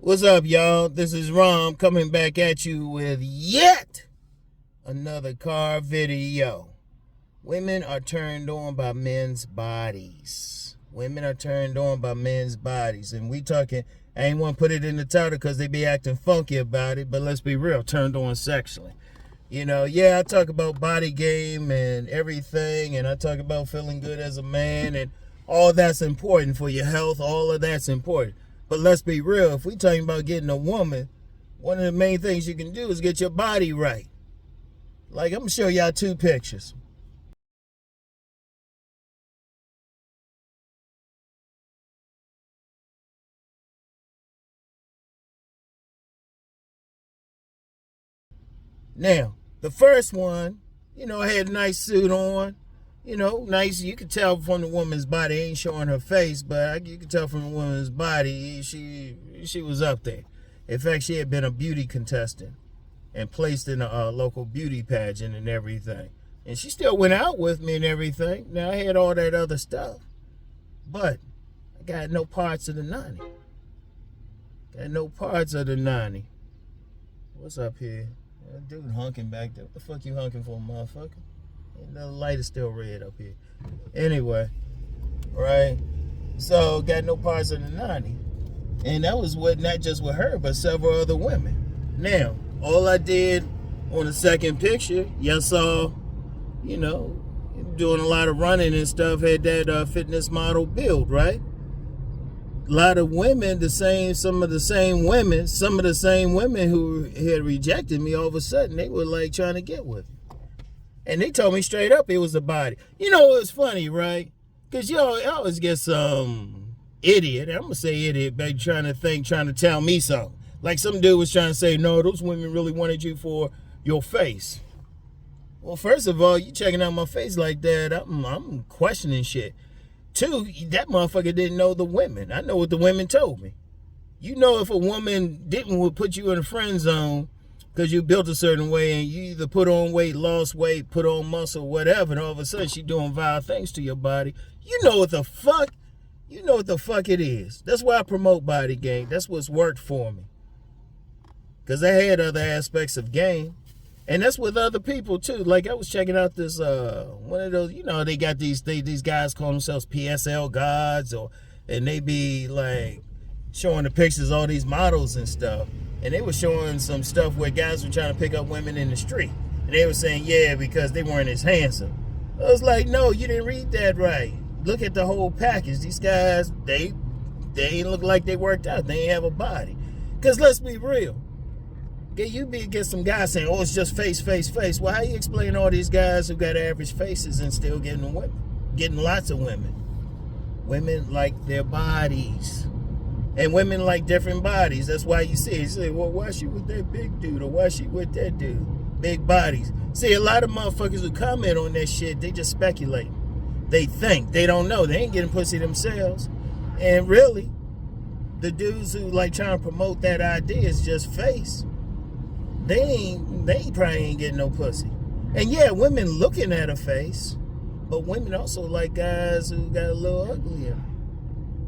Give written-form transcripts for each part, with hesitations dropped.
What's up, y'all? This is Rom coming back at you with yet another car video. Women are turned on by men's bodies. Women are turned on by men's bodies. And we talking, I ain't want to put it in the title because they be acting funky about it, but let's be real, turned on sexually. You know, yeah, I talk about body game and everything, and I talk about feeling good as a man, and all that's important for your health. All of that's important. But let's be real, if we talking about getting a woman, one of the main things you can do is get your body right. Like, I'm going to show y'all two pictures. Now, the first one, you know, I had a nice suit on. You know, nice. You could tell from the woman's body. Ain't showing her face, but you could tell from the woman's body she was up there. In fact, she had been a beauty contestant and placed in a local beauty pageant and everything. And she still went out with me and everything. Now, I had all that other stuff, but I got no parts of the 90. Got no parts of the 90. What's up here? That dude honking back there. What the fuck you honking for, motherfucker? The light is still red up here. Anyway, right? So, got no parts of the 90. And that was what, not just with her, but several other women. Now, all I did on the second picture, y'all saw, you know, doing a lot of running and stuff, had that fitness model build, right? A lot of women, some of the same women who had rejected me, all of a sudden, they were like trying to get with me. And they told me straight up it was the body. You know, it's funny, right? Because you always get some idiot, I'm going to say idiot, baby, trying to tell me something. Like some dude was trying to say, no, those women really wanted you for your face. Well, first of all, you checking out my face like that, I'm questioning shit. Two, that motherfucker didn't know the women. I know what the women told me. You know, if a woman would put you in a friend zone because you built a certain way and you either put on weight, lost weight, put on muscle, whatever, and all of a sudden she doing vile things to your body, you know what the fuck it is. That's why I promote body game. That's what's worked for me. Because I had other aspects of game. And that's with other people too. Like I was checking out this one of those, you know, they got these guys call themselves PSL gods, and they be like showing the pictures of all these models and stuff. And they were showing some stuff where guys were trying to pick up women in the street. And they were saying, yeah, because they weren't as handsome. I was like, no, you didn't read that right. Look at the whole package. These guys, they ain't look like they worked out. They ain't have a body. Because let's be real. You get some guys saying, oh, it's just face, face, face. Well, how you explain all these guys who got average faces and still getting women? Getting lots of women. Women like their bodies. And women like different bodies. That's why you see it. You say, well, why she with that big dude? Or why she with that dude? Big bodies. See, a lot of motherfuckers who comment on that shit, they just speculate. They think. They don't know. They ain't getting pussy themselves. And really, the dudes who like trying to promote that idea is just face. They probably ain't getting no pussy. And yeah, women looking at a face, but women also like guys who got a little uglier.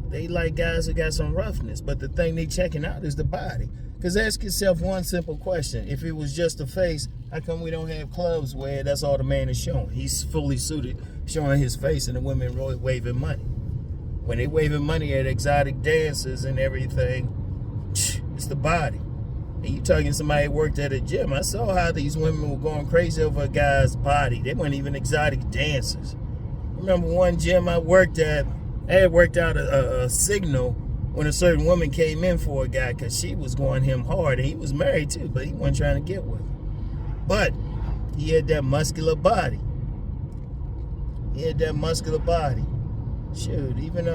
They like guys who got some roughness, but the thing they checking out is the body. Because ask yourself one simple question. If it was just a face, how come we don't have clubs where that's all the man is showing? He's fully suited, showing his face, and the women really waving money. When they waving money at exotic dances and everything, it's the body. And you talking to somebody who worked at a gym. I saw how these women were going crazy over a guy's body. They weren't even exotic dancers. I remember one gym I worked at, I had worked out a signal when a certain woman came in for a guy because she was going him hard. And he was married too, but he wasn't trying to get with her. But he had that muscular body. Shoot, even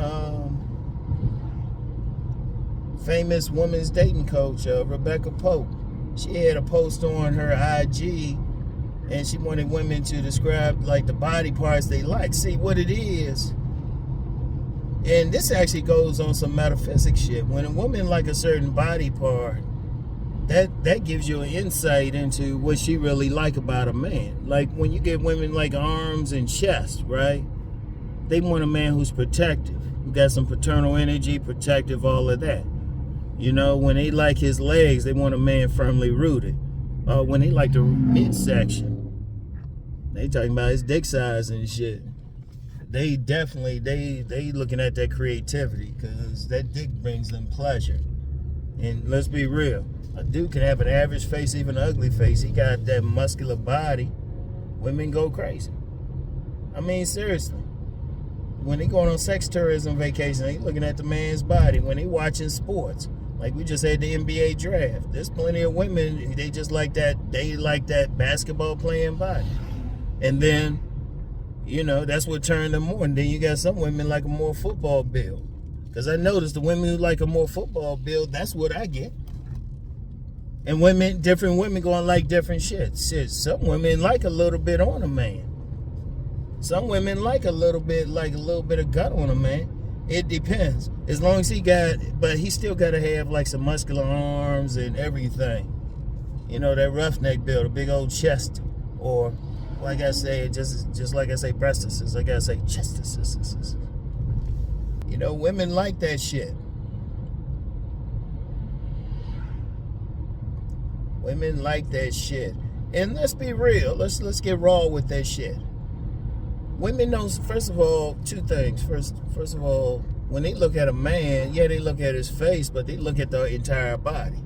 famous women's dating coach, Rebecca Pope, she had a post on her IG and she wanted women to describe like the body parts they like. See what it is. And this actually goes on some metaphysics shit. When a woman like a certain body part, that gives you an insight into what she really like about a man. Like when you get women like arms and chest, right? They want a man who's protective, who got some paternal energy, protective, all of that. You know, when they like his legs, they want a man firmly rooted. When they like the midsection, they talking about his dick size and shit. They definitely, they looking at that creativity because that dick brings them pleasure. And let's be real, a dude can have an average face, even an ugly face. He got that muscular body. Women go crazy. I mean, seriously. When they going on sex tourism vacation, they looking at the man's body. When they watching sports, like we just had the NBA draft, there's plenty of women, they just like that, they like that basketball playing body. And then, you know, that's what turned them on. Then you got some women like a more football build. Because I noticed the women who like a more football build, that's what I get. And women, different women gonna like different shit. Some women like a little bit on a man. Some women like a little bit of gut on a man. It depends. As long as but he still gotta have like some muscular arms and everything. You know, that roughneck build, a big old chest. Or, like I say, just like I say breastises, like I say chestises. You know, women like that shit. Women like that shit. And let's be real. Let's get raw with that shit. Women know, first of all, two things. First of all, when they look at a man, yeah, they look at his face, but they look at the entire body.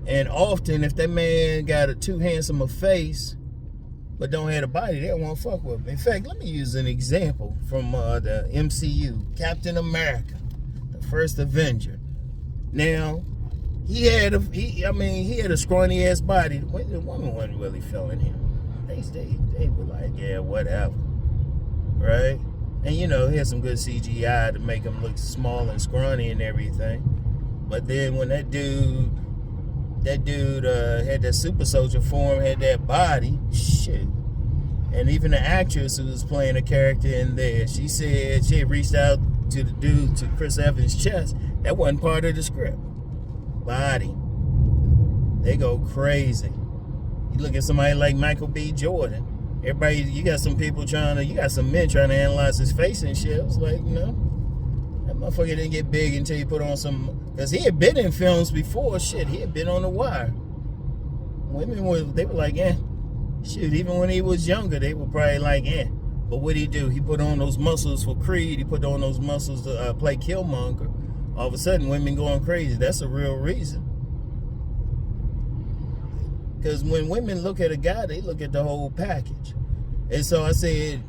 And often, if that man got a too handsome a face, but don't have a body, they don't want to fuck with him. In fact, let me use an example from the MCU, Captain America, the first Avenger. Now, he had a scrawny ass body. The woman wasn't really feeling him. They were like, yeah, whatever, right? And you know, he had some good CGI to make him look small and scrawny and everything. But then when that dude had that super soldier form, had that body, shit. And even the actress who was playing a character in there, she said she had reached out to the dude, to Chris Evans' chest. That wasn't part of the script. Body. They go crazy. You look at somebody like Michael B. Jordan. Everybody, you got some men trying to analyze his face and shit. I was like, you know, that motherfucker didn't get big until you put on some, because he had been in films before, shit. He had been on The Wire. Women they were like, shit, even when he was younger, they were probably like, But what'd he do? He put on those muscles for Creed. He put on those muscles to play Killmonger. All of a sudden, women going crazy. That's a real reason. Because when women look at a guy, they look at the whole package. And so I said,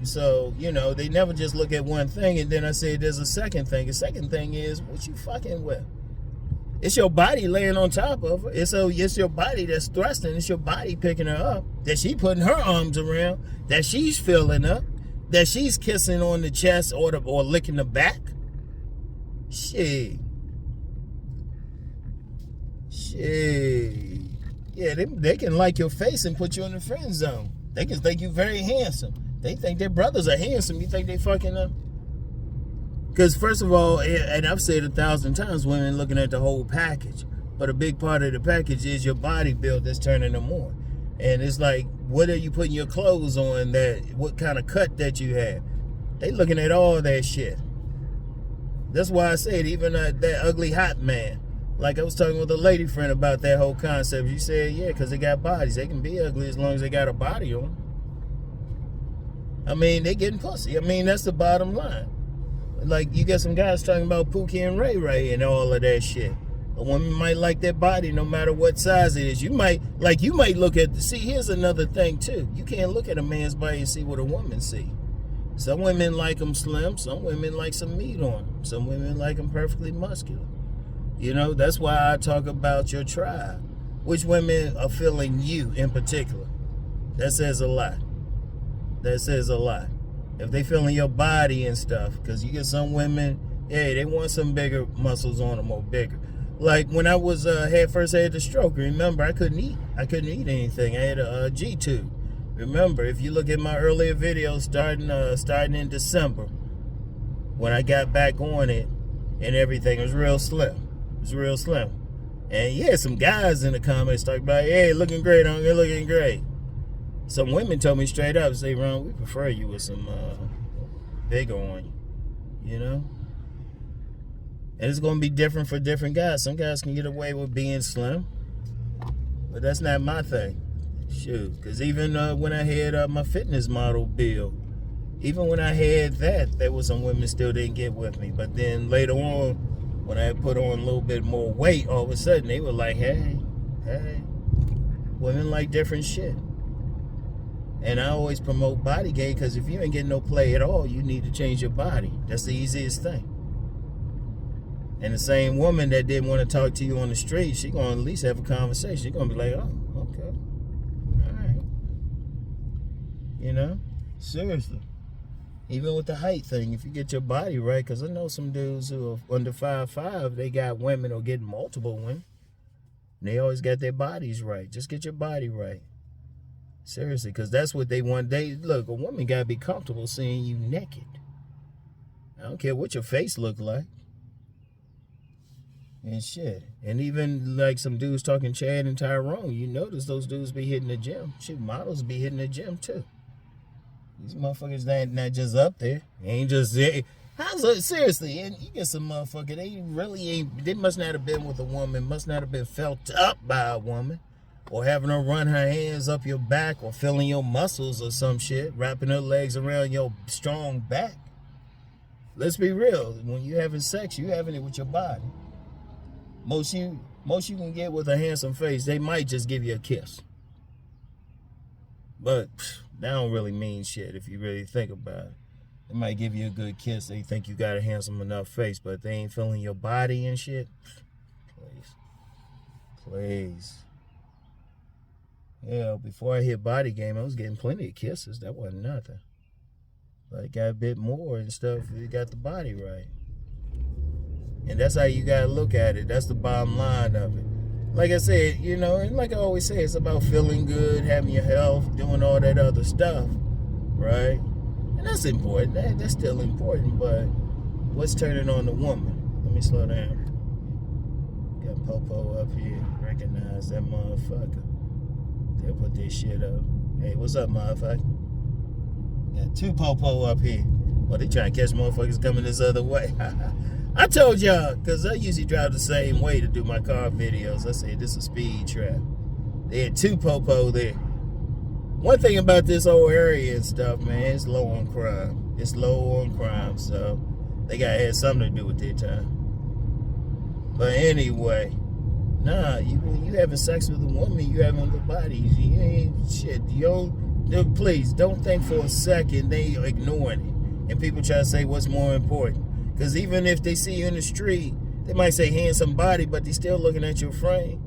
you know, they never just look at one thing. And then I said, there's a second thing. The second thing is, what you fucking with? It's your body laying on top of her. It's your body that's thrusting. It's your body picking her up, that she putting her arms around, that she's filling up, that she's kissing on the chest or licking the back. Shit. Yeah, they can like your face and put you in the friend zone. They can think you very handsome. They think their brothers are handsome. You think they fucking up? Because first of all, and I've said 1,000 times, women looking at the whole package. But a big part of the package is your body build that's turning them on. And it's like, what are you putting your clothes on? What kind of cut that you have? They looking at all that shit. That's why I said even that ugly hot man. Like I was talking with a lady friend about that whole concept. She said, yeah, because they got bodies. They can be ugly as long as they got a body on. I mean, they getting pussy. I mean, that's the bottom line. Like, you got some guys talking about Pookie and Ray Ray and all of that shit. A woman might like that body no matter what size it is. You might look at, here's another thing too. You can't look at a man's body and see what a woman see. Some women like them slim. Some women like some meat on them. Some women like them perfectly muscular. You know, that's why I talk about your tribe. Which women are feeling you in particular. That says a lot. That says a lot. If they feeling your body and stuff, because you get some women, hey, they want some bigger muscles on them or bigger. Like when I first had the stroke, remember, I couldn't eat. I couldn't eat anything. I had a G-tube. Remember, if you look at my earlier videos starting in December, when I got back on it and everything, it was real slim. It was real slim. And yeah, some guys in the comments talk about, hey, looking great, Uncle, looking great. Some women told me straight up, say, Ron, we prefer you with some bigger on you, you know? And it's going to be different for different guys. Some guys can get away with being slim, but that's not my thing. Shoot, because even when I had my fitness model bill, even when I had that, there was some women still didn't get with me. But then later on, when I put on a little bit more weight, all of a sudden they were like, hey, women like different shit. And I always promote body gain, because if you ain't getting no play at all, you need to change your body. That's the easiest thing. And the same woman that didn't want to talk to you on the street, she gonna at least have a conversation. She gonna be like, oh, okay, all right. You know, seriously. Even with the height thing, if you get your body right, because I know some dudes who are under 5'5", they got women or getting multiple women. They always got their bodies right. Just get your body right. Seriously, because that's what they want. Look, a woman got to be comfortable seeing you naked. I don't care what your face look like. And shit. And even like some dudes talking Chad and Tyrone, you notice those dudes be hitting the gym. Shit, models be hitting the gym too. These motherfuckers not just up there. They ain't just there. Seriously, and you get some motherfucker, they really ain't, they must not have been with a woman, must not have been felt up by a woman, or having her run her hands up your back, or feeling your muscles or some shit, wrapping her legs around your strong back. Let's be real. When you having sex, you having it with your body. Most you can get with a handsome face, they might just give you a kiss. But that don't really mean shit if you really think about it. They might give you a good kiss. They think you got a handsome enough face, but they ain't feeling your body and shit. Please. Yeah, before I hit body game, I was getting plenty of kisses. That wasn't nothing. But I got a bit more and stuff if you got the body right. And that's how you got to look at it. That's the bottom line of it. Like I said, you know, and like I always say, it's about feeling good, having your health, doing all that other stuff, right? And that's important. That's still important, but what's turning on the woman? Let me slow down. Got Popo up here. Recognize that motherfucker. They'll put this shit up. Hey, what's up, motherfucker? Got two Popo up here. Well, they trying to catch motherfuckers coming this other way. I told y'all, because I usually drive the same way to do my car videos. I said, this is a speed trap. They had two Popo there. One thing about this whole area and stuff, man, it's low on crime. It's low on crime, so they got to have something to do with their time. But anyway, nah, you having sex with a woman, you having the bodies. You ain't shit. Please, don't think for a second they ignoring it. And people try to say what's more important. Because even if they see you in the street, they might say handsome body, but they still looking at your frame.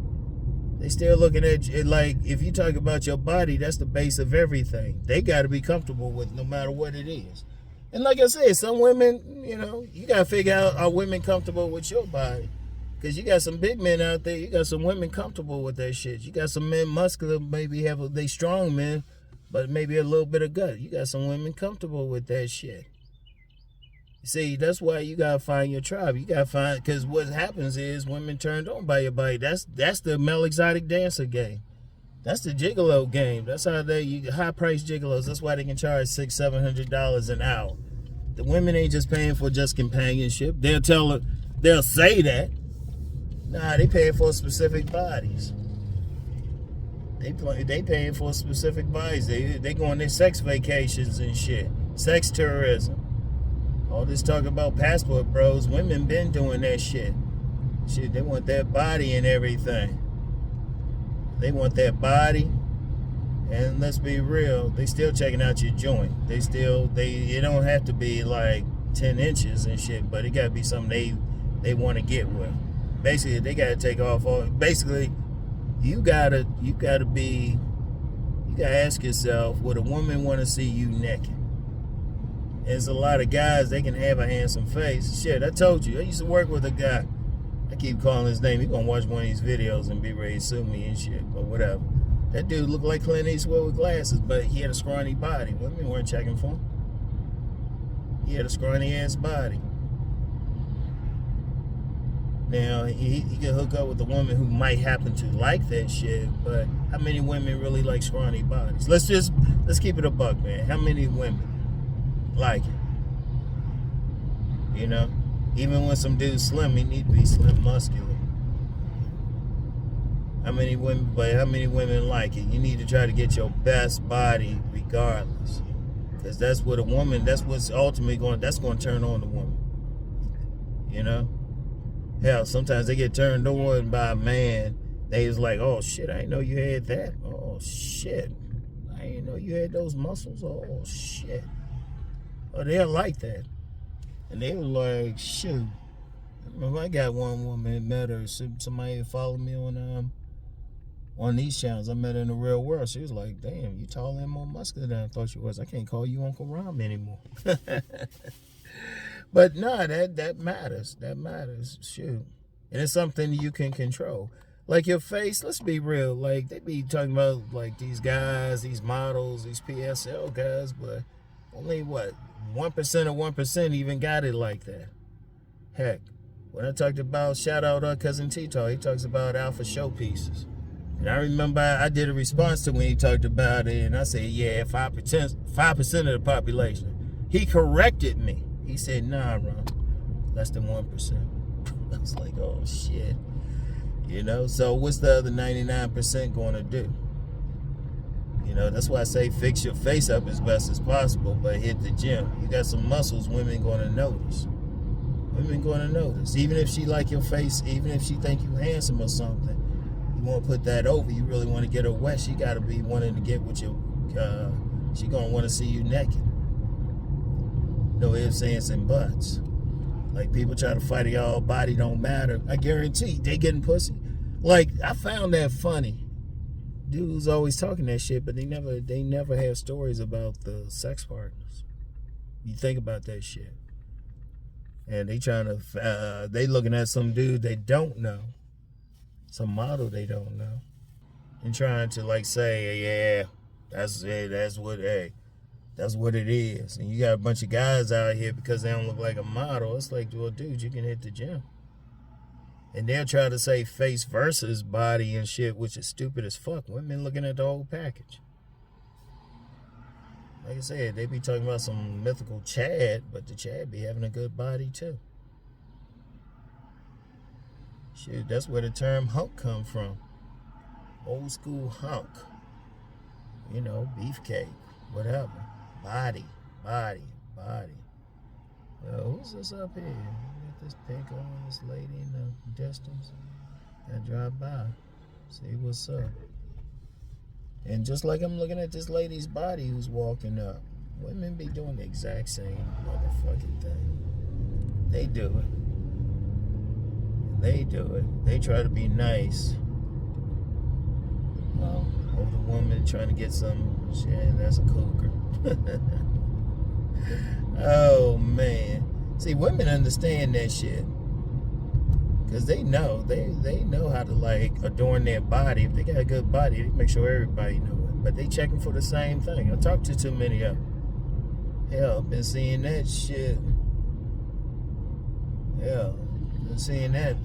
They still looking at you. Like, if you talk about your body, that's the base of everything. They got to be comfortable with no matter what it is. And like I said, some women, you know, you got to figure out, are women comfortable with your body? Because you got some big men out there. You got some women comfortable with that shit. You got some men muscular, maybe they strong men, but maybe a little bit of gut. You got some women comfortable with that shit. See, that's why you gotta find your tribe. You gotta find, because what happens is women turned on by your body. That's the male exotic dancer game. That's the gigolo game. That's how high price gigolos. That's why they can charge $600-700 an hour. The women ain't just paying for just companionship. They'll say that. Nah, they paying for specific bodies. They paying for specific bodies. They go on their sex vacations and shit. Sex tourism. All this talk about passport bros, women been doing that shit. Shit, they want that body and everything. They want that body. And let's be real, they still checking out your joint. It don't have to be like 10 inches and shit, but it gotta be something they want to get with. Basically, they gotta take off all. Basically, you gotta ask yourself, would a woman want to see you naked? There's a lot of guys, they can have a handsome face. Shit, I told you, I used to work with a guy. I keep calling his name. He gonna watch one of these videos and be ready to sue me and shit, but whatever. That dude looked like Clint Eastwood with glasses, but he had a scrawny body. Women weren't checking for him. He had a scrawny ass body. Now, he can hook up with a woman who might happen to like that shit, but how many women really like scrawny bodies? Let's keep it a buck, man. How many women like it? You know? Even when some dude's slim, he need to be slim muscular. How many women like it? You need to try to get your best body regardless. Because that's what that's what's ultimately going to turn on the woman. You know? Hell, sometimes they get turned on by a man. They was like, oh shit, I didn't know you had that. Oh shit, I didn't know you had those muscles. Oh shit. Oh, they're like that. And they were like, shoot. I remember I got one woman, met her, somebody that followed me on these channels. I met her in the real world. She was like, damn, you taller and more muscular than I thought you was. I can't call you Uncle Rom anymore. But no, that matters. That matters. Shoot. And it's something you can control. Like your face, let's be real. Like they be talking about like these guys, these models, these PSL guys, but only what? 1% of 1% even got it like that. Heck, when I talked about, shout out our cousin Tito, he talks about alpha showpieces. And I remember I did a response to when he talked about it, and I said, yeah, 5% of the population. He corrected me. He said, nah, Ron, less than 1%. I was like, oh, shit. You know, so what's the other 99% going to do? You know, that's why I say fix your face up as best as possible, but hit the gym. You got some muscles, women going to notice. Women going to notice. Even if she like your face, even if she think you handsome or something, you want to put that over. You really want to get her wet. She got to be wanting to get with you. She going to want to see you naked. No ifs, ands, and buts. Like people try to fight y'all, body don't matter. I guarantee they getting pussy. Like I found that funny. Dudes always talking that shit, but they never have stories about the sex partners. You think about that shit. And they trying to, they looking at some dude they don't know. Some model they don't know. And trying to like say, yeah, that's what it is. And you got a bunch of guys out here because they don't look like a model. It's like, well, dude, you can hit the gym. And they'll try to say face versus body and shit, which is stupid as fuck. Women looking at the whole package. Like I said, they be talking about some mythical Chad, but the Chad be having a good body too. Shit, that's where the term hunk come from. Old school hunk. You know, beefcake, whatever. Body. Who's this up here? Got this pink on, this lady in the distance. I drive by, see what's up. And just like I'm looking at this lady's body who's walking up, women be doing the exact same motherfucking thing. They do it. They try to be nice. Well, older woman trying to get some shit, that's a cougar. Oh man. See, women understand that shit. Cause they know how to like adorn their body. If they got a good body, they make sure everybody know it. But they checking for the same thing. I talk to too many of them. Hell, I've been seeing that shit. Hell, been seeing that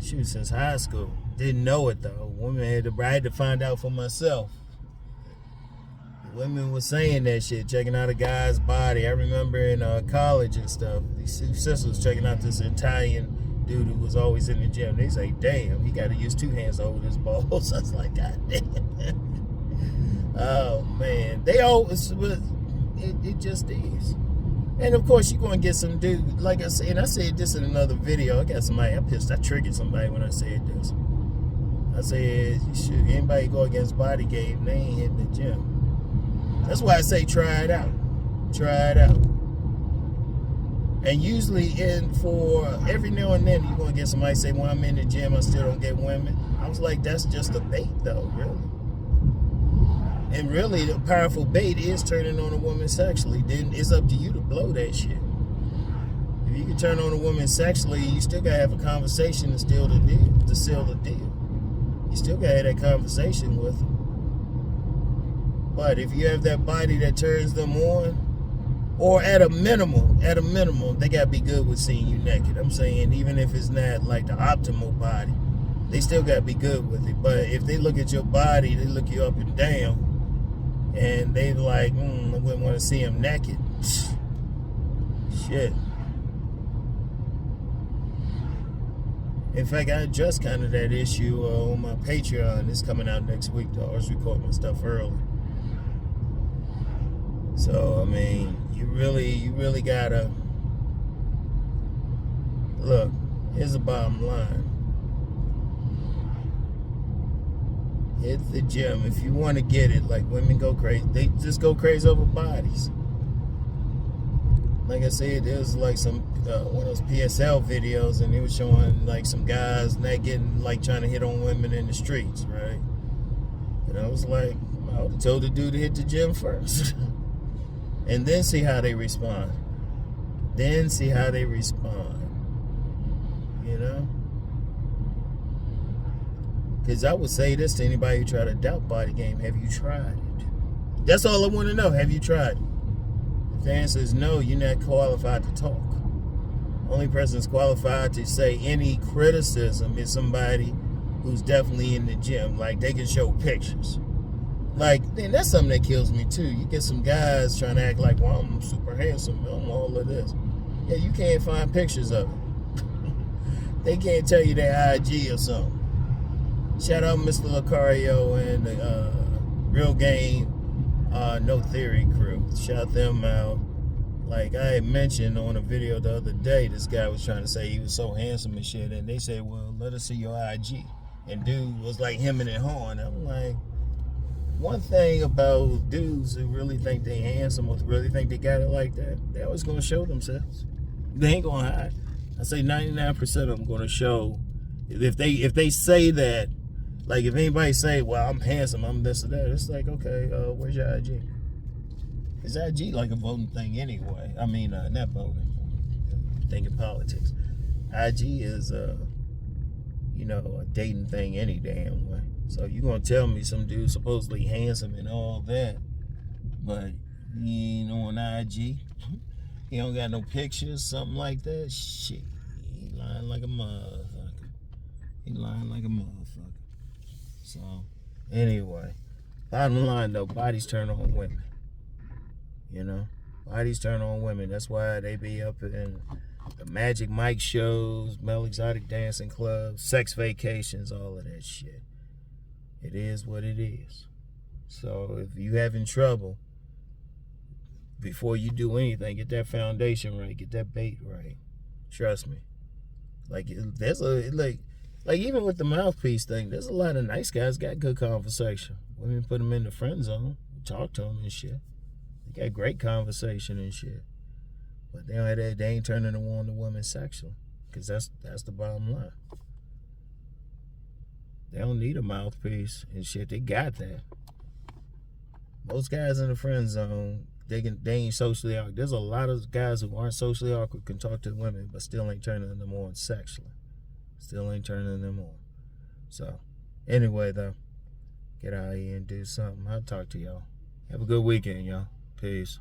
shoot since high school. Didn't know it though. Women I had to find out for myself. Women were saying that shit, checking out a guy's body. I remember in college and stuff, these sisters was checking out this Italian dude who was always in the gym. They say, damn, he got to use 2 hands to hold his balls. I was like, God damn. Oh, man. They always, it just is. And, of course, you're going to get some dude, like I said, and I said this in another video. I triggered somebody when I said this. I said, anybody go against body game, they ain't hitting the gym. That's why I say try it out. And usually for every now and then you're going to get somebody say, well, I'm in the gym, I still don't get women. I was like, that's just a bait though, really. And really the powerful bait is turning on a woman sexually. Then it's up to you to blow that shit. If you can turn on a woman sexually, you still got to have a conversation to seal the deal. You still got to have that conversation with them. But if you have that body that turns them on, or at a minimum, they gotta be good with seeing you naked. I'm saying even if it's not like the optimal body, they still gotta be good with it. But if they look at your body, they look you up and down, and they like, I wouldn't want to see him naked. Shit. In fact, I addressed kind of that issue on my Patreon. It's coming out next week, though. I was recording my stuff early. So, I mean, you really gotta look. Here's the bottom line. Hit the gym if you want to get it. Like, women go crazy. They just go crazy over bodies. Like I said, there's like some one of those PSL videos, and it was showing like some guys not getting like trying to hit on women in the streets, right? And I was like, I would have told the dude to hit the gym first, and then see how they respond. Then see how they respond. You know? Because I would say this to anybody who try to doubt body game: have you tried it? That's all I want to know. Have you tried it? If the answer is no, you're not qualified to talk. Only person that's qualified to say any criticism is somebody who's definitely in the gym. Like, they can show pictures. Like, then that's something that kills me too. You get some guys trying to act like, well, I'm super handsome, I'm all of this. Yeah, you can't find pictures of it. They can't tell you their IG or something. Shout out Mr. Lucario and the Real Game No Theory crew. Shout them out. Like I had mentioned on a video the other day, this guy was trying to say he was so handsome and shit, and they said, well, let us see your IG. And dude was like hemming and hawing. I'm like, one thing about dudes who really think they handsome or really think they got it like that, they always gonna show themselves. They ain't gonna hide. I say 99% of them gonna show. If they say that, like if anybody say, well, I'm handsome, I'm this or that, it's like, okay, where's your IG? Is IG like a voting thing anyway? I mean, not voting, thinking politics. IG is, a dating thing any damn way. So you gonna tell me some dude supposedly handsome and all that, but he ain't on IG? He don't got no pictures, something like that? Shit, he lying like a motherfucker. He lying like a motherfucker. So, anyway, bottom line though, bodies turn on women. You know, bodies turn on women. That's why they be up in the Magic Mike shows, Male Exotic Dancing Clubs, sex vacations, all of that shit. It is what it is. So if you having trouble, before you do anything, get that foundation right, get that bait right. Trust me. Like there's like even with the mouthpiece thing, there's a lot of nice guys got good conversation. Women put them in the friend zone, talk to them and shit. They got great conversation and shit. But they ain't turning them on to women sexually, because that's the bottom line. They don't need a mouthpiece and shit. They got that. Most guys in the friend zone, they ain't socially awkward. There's a lot of guys who aren't socially awkward, can talk to women, but still ain't turning them on sexually. Still ain't turning them on. So, anyway though, get out here and do something. I'll talk to y'all. Have a good weekend, y'all. Peace.